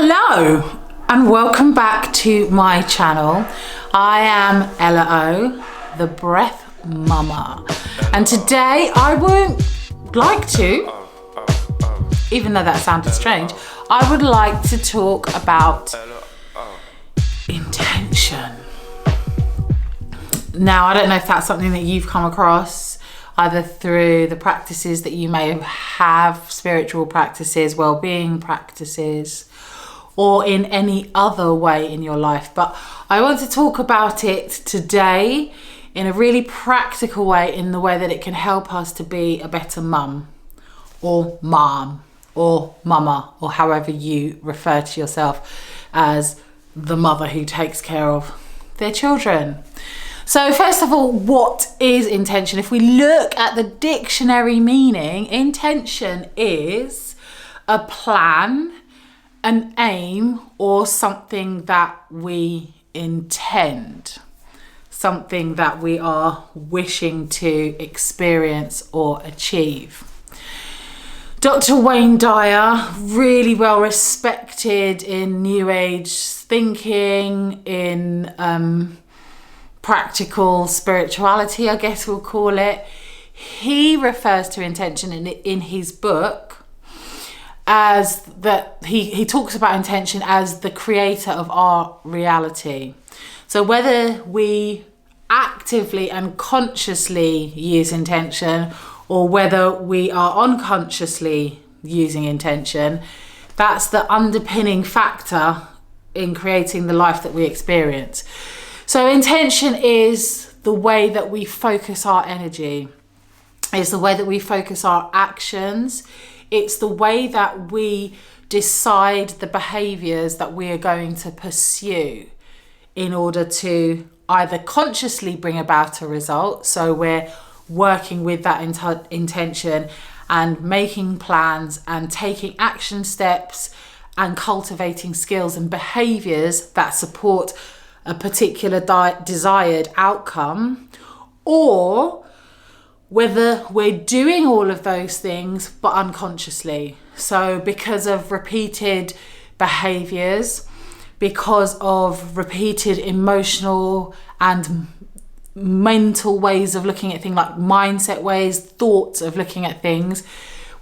Hello and welcome back to my channel. I am Ella.O, the Breath Mama, and today I would like to, even though that sounded strange, I would like to talk about intention. Now, I don't know if that's something that you've come across either through the practices that you may have, spiritual practices, well-being practices, or in any other way in your life. But I want to talk about it today in a really practical way, in the way that it can help us to be a better mum, or mom, or mama, or however you refer to yourself as the mother who takes care of their children. So first of all, what is intention? If we look at the dictionary meaning, intention is a plan, an aim, or something that we intend, something that we are wishing to experience or achieve. Dr. Wayne Dyer, really well respected in New Age thinking, in practical spirituality, I guess we'll call it. He refers to intention in his book as that he talks about intention as the creator of our reality. So whether we actively and consciously use intention, or whether we are unconsciously using intention, that's the underpinning factor in creating the life that we experience. So intention is the way that we focus our energy. It's the way that we focus our actions. It's the way that we decide the behaviours that we are going to pursue in order to either consciously bring about a result. So we're working with that intention and making plans and taking action steps and cultivating skills and behaviours that support a particular desired outcome, or whether we're doing all of those things but unconsciously. So because of repeated behaviours, because of repeated emotional and mental ways of looking at things, like mindset ways, thoughts of looking at things,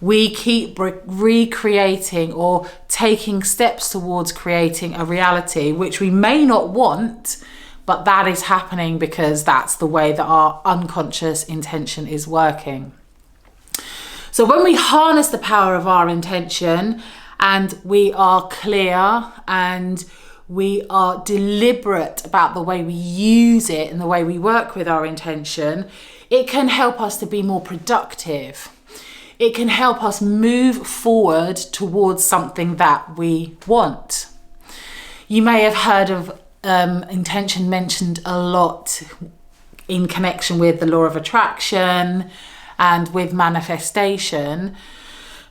we keep recreating or taking steps towards creating a reality which we may not want, but that is happening because that's the way that our unconscious intention is working. So when we harness the power of our intention and we are clear and we are deliberate about the way we use it and the way we work with our intention, it can help us to be more productive. It can help us move forward towards something that we want. You may have heard of intention mentioned a lot in connection with the law of attraction and with manifestation,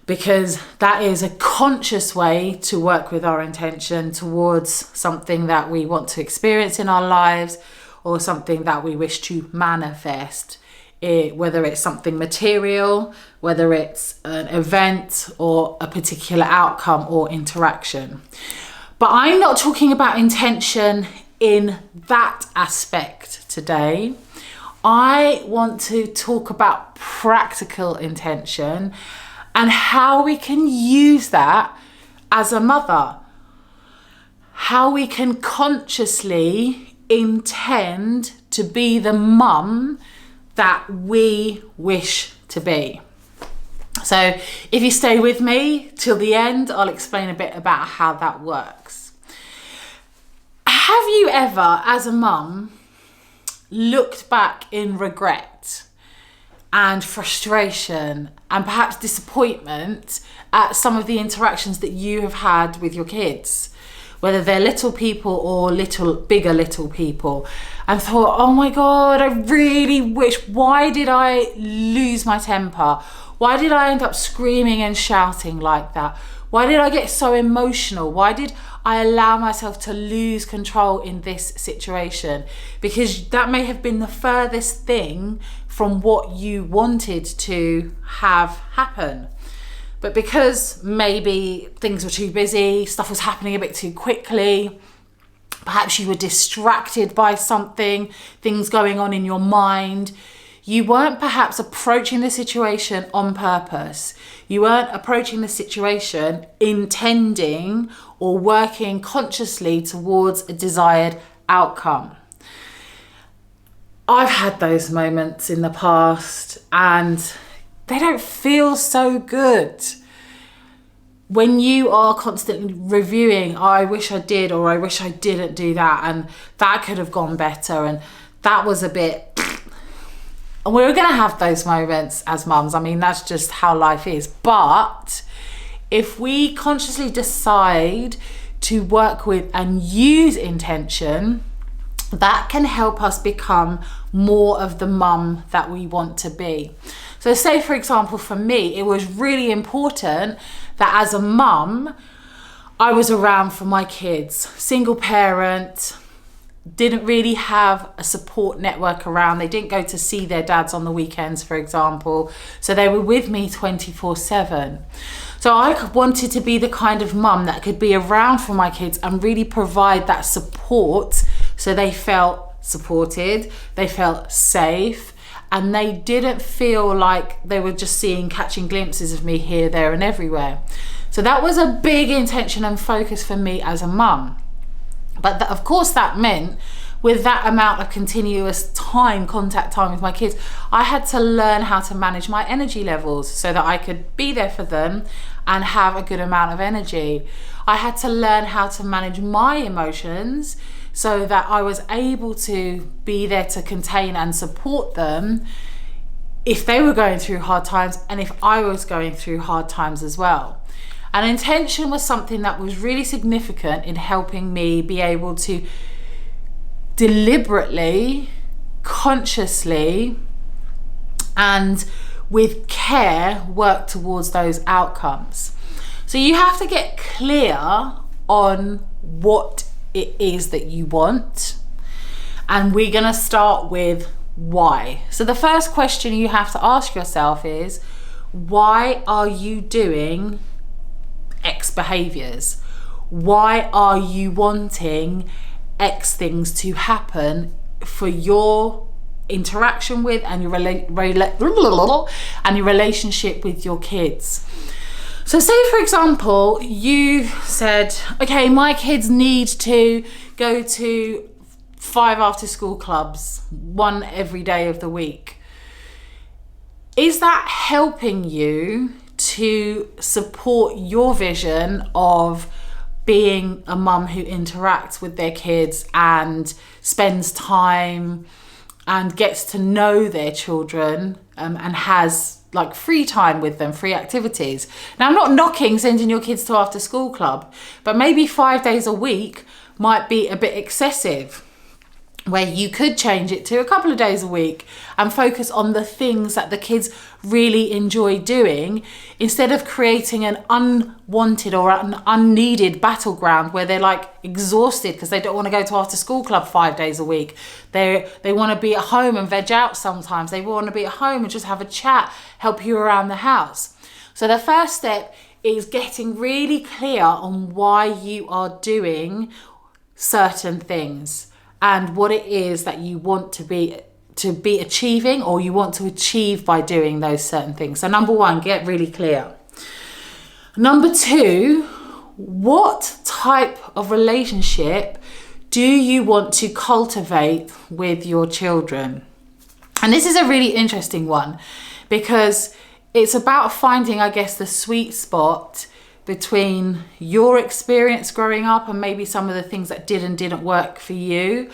because that is a conscious way to work with our intention towards something that we want to experience in our lives, or something that we wish to manifest. Whether it's something material, whether it's an event or a particular outcome or interaction. But I'm not talking about intention in that aspect today. I want to talk about practical intention and how we can use that as a mother. How we can consciously intend to be the mum that we wish to be. So if you stay with me till the end, I'll explain a bit about how that works. Have you ever, as a mum, looked back in regret and frustration and perhaps disappointment at some of the interactions that you have had with your kids, whether they're little people or bigger little people, and thought, oh my God, I really wish, why did I lose my temper? Why did I end up screaming and shouting like that? Why did I get so emotional? Why did I allow myself to lose control in this situation? Because that may have been the furthest thing from what you wanted to have happen. But because maybe things were too busy, stuff was happening a bit too quickly, perhaps you were distracted by something, things going on in your mind, you weren't perhaps approaching the situation on purpose. You weren't approaching the situation intending or working consciously towards a desired outcome. I've had those moments in the past and they don't feel so good. When you are constantly reviewing, oh, I wish I did, or I wish I didn't do that, and that could have gone better, and that was a bit... And we're going to have those moments as mums. I mean, that's just how life is. But if we consciously decide to work with and use intention, that can help us become more of the mum that we want to be. So say, for example, for me, it was really important that as a mum, I was around for my kids. Single parent, didn't really have a support network around. They didn't go to see their dads on the weekends, for example. So they were with me 24/7. So I wanted to be the kind of mum that could be around for my kids and really provide that support so they felt supported, they felt safe, and they didn't feel like they were just catching glimpses of me here, there, and everywhere. So that was a big intention and focus for me as a mum. But of course that meant with that amount of continuous contact time with my kids, I had to learn how to manage my energy levels so that I could be there for them and have a good amount of energy. I had to learn how to manage my emotions so that I was able to be there to contain and support them if they were going through hard times and if I was going through hard times as well. And intention was something that was really significant in helping me be able to deliberately, consciously, and with care work towards those outcomes. So you have to get clear on what it is that you want. And we're going to start with why. So the first question you have to ask yourself is, why are you doing X behaviours? Why are you wanting X things to happen for your interaction with and your relationship with your kids? So say, for example, you said, okay, my kids need to go to 5 after school clubs, 1 every day of the week. Is that helping you to support your vision of being a mum who interacts with their kids and spends time and gets to know their children and has like free time with them, free activities? Now, I'm not knocking sending your kids to after school club, but maybe 5 days a week might be a bit excessive, where you could change it to a couple of days a week and focus on the things that the kids really enjoy doing, instead of creating an unwanted or an unneeded battleground where they're like exhausted because they don't want to go to after school club 5 days a week. They want to be at home and veg out sometimes. They want to be at home and just have a chat, help you around the house. So the first step is getting really clear on why you are doing certain things and what it is that you want to be achieving, or you want to achieve by doing those certain things. So number 1, get really clear. Number 2, what type of relationship do you want to cultivate with your children? And this is a really interesting one, because it's about finding, I guess, the sweet spot between your experience growing up and maybe some of the things that did and didn't work for you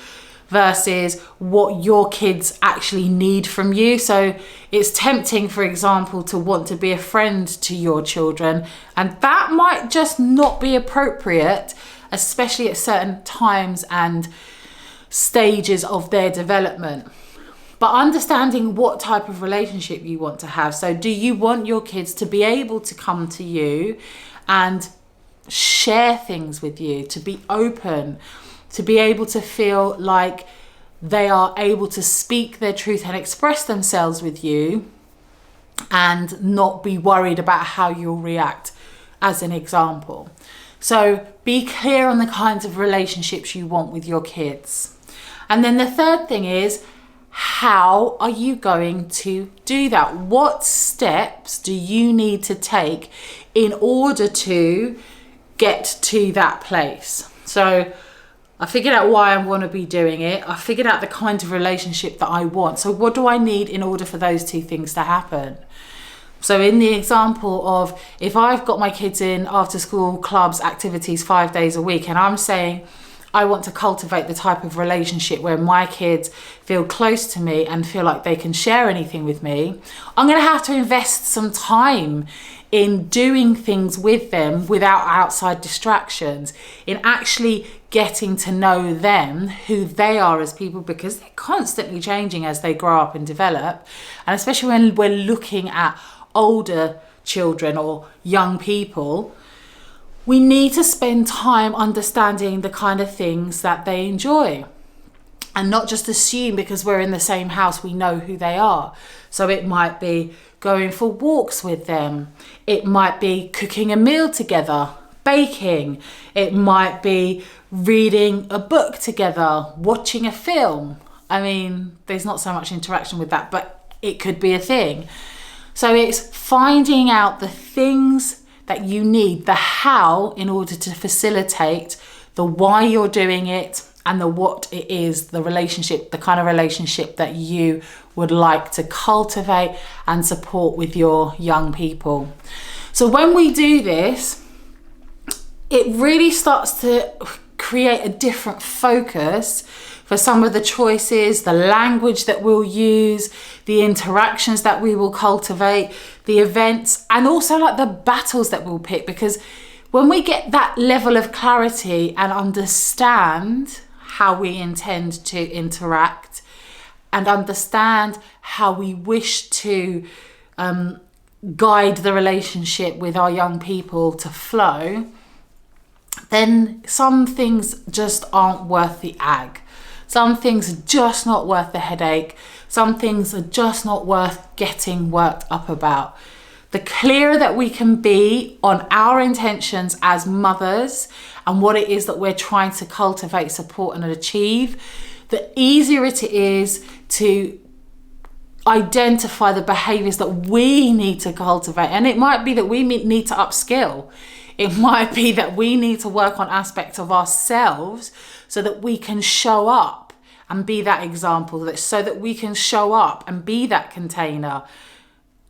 versus what your kids actually need from you. So it's tempting, for example, to want to be a friend to your children, and that might just not be appropriate, especially at certain times and stages of their development. But understanding what type of relationship you want to have. So do you want your kids to be able to come to you and share things with you, to be open, to be able to feel like they are able to speak their truth and express themselves with you? and not be worried about how you'll react, as an example. So be clear on the kinds of relationships you want with your kids. And then the third thing is, how are you going to do that? What steps do you need to take in order to get to that place? So I figured out why I want to be doing it. I figured out the kind of relationship that I want. So what do I need in order for those two things to happen? So in the example of, if I've got my kids in after school clubs, activities 5 days a week, and I'm saying I want to cultivate the type of relationship where my kids feel close to me and feel like they can share anything with me, I'm going to have to invest some time in doing things with them without outside distractions, in actually getting to know them, who they are as people, because they're constantly changing as they grow up and develop. And especially when we're looking at older children or young people, we need to spend time understanding the kind of things that they enjoy, and not just assume because we're in the same house we know who they are. So it might be going for walks with them, it might be cooking a meal together, baking, it might be reading a book together, watching a film. I mean, there's not so much interaction with that, but it could be a thing. So it's finding out the things that you need, the how, in order to facilitate the why you're doing it, and the what it is, the relationship, the kind of relationship that you would like to cultivate and support with your young people. So when we do this, it really starts to create a different focus for some of the choices, the language that we'll use, the interactions that we will cultivate, the events, and also like the battles that we'll pick. Because when we get that level of clarity and understand how we intend to interact and understand how we wish to guide the relationship with our young people to flow, then some things just aren't worth the ag. Some things are just not worth the headache. Some things are just not worth getting worked up about. The clearer that we can be on our intentions as mothers and what it is that we're trying to cultivate, support and achieve, the easier it is to identify the behaviours that we need to cultivate. And it might be that we need to upskill. It might be that we need to work on aspects of ourselves so that we can show up and be that example, so that we can show up and be that container.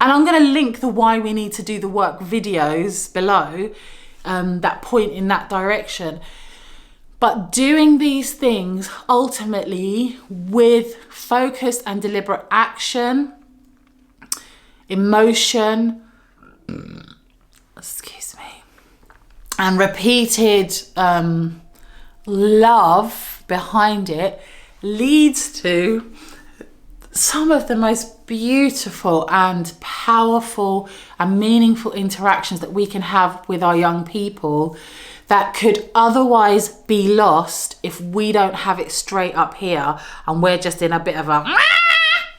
And I'm going to link the why we need to do the work videos below, that point in that direction. But doing these things ultimately with focused and deliberate action, emotion, and repeated love behind it, leads to some of the most beautiful and powerful and meaningful interactions that we can have with our young people that could otherwise be lost if we don't have it straight up here and we're just in a bit of a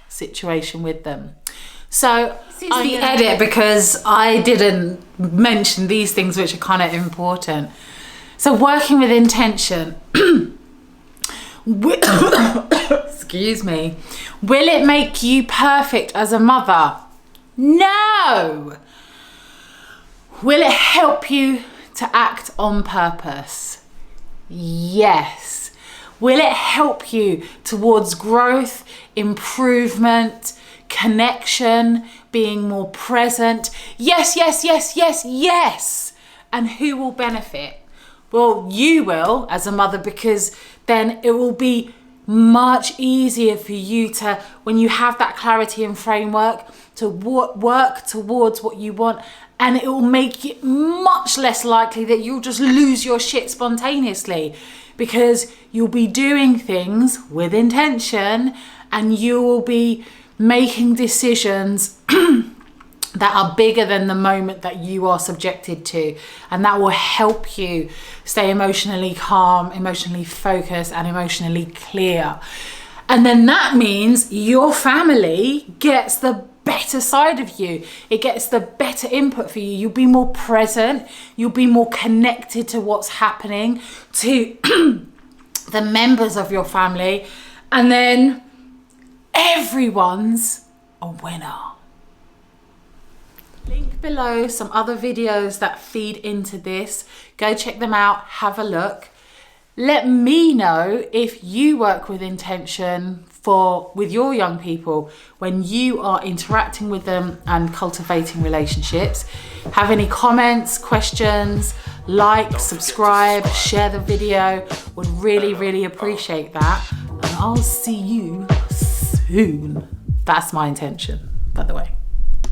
situation with them. So the edit, because I didn't mention these things which are kind of important. So working with intention. Excuse me. Will it make you perfect as a mother? No. Will it help you to act on purpose? Yes. Will it help you towards growth, improvement, connection, being more present? Yes, yes, yes, yes, yes. And who will benefit? Well, you will as a mother, because then it will be much easier for you to, when you have that clarity and framework, to work towards what you want, and it will make it much less likely that you'll just lose your shit spontaneously, because you'll be doing things with intention and you will be making decisions that are bigger than the moment that you are subjected to, and that will help you stay emotionally calm, emotionally focused and emotionally clear. And then that means your family gets the better side of you. It gets the better input for you. You'll be more present. You'll be more connected to what's happening, to the members of your family. And then everyone's a winner. Link below some other videos that feed into this. Go check them out, have a look. Let me know if you work with intention with your young people when you are interacting with them and cultivating relationships. Have any comments, questions, like, subscribe, share the video. Would really, really appreciate that. And I'll see you soon. That's my intention.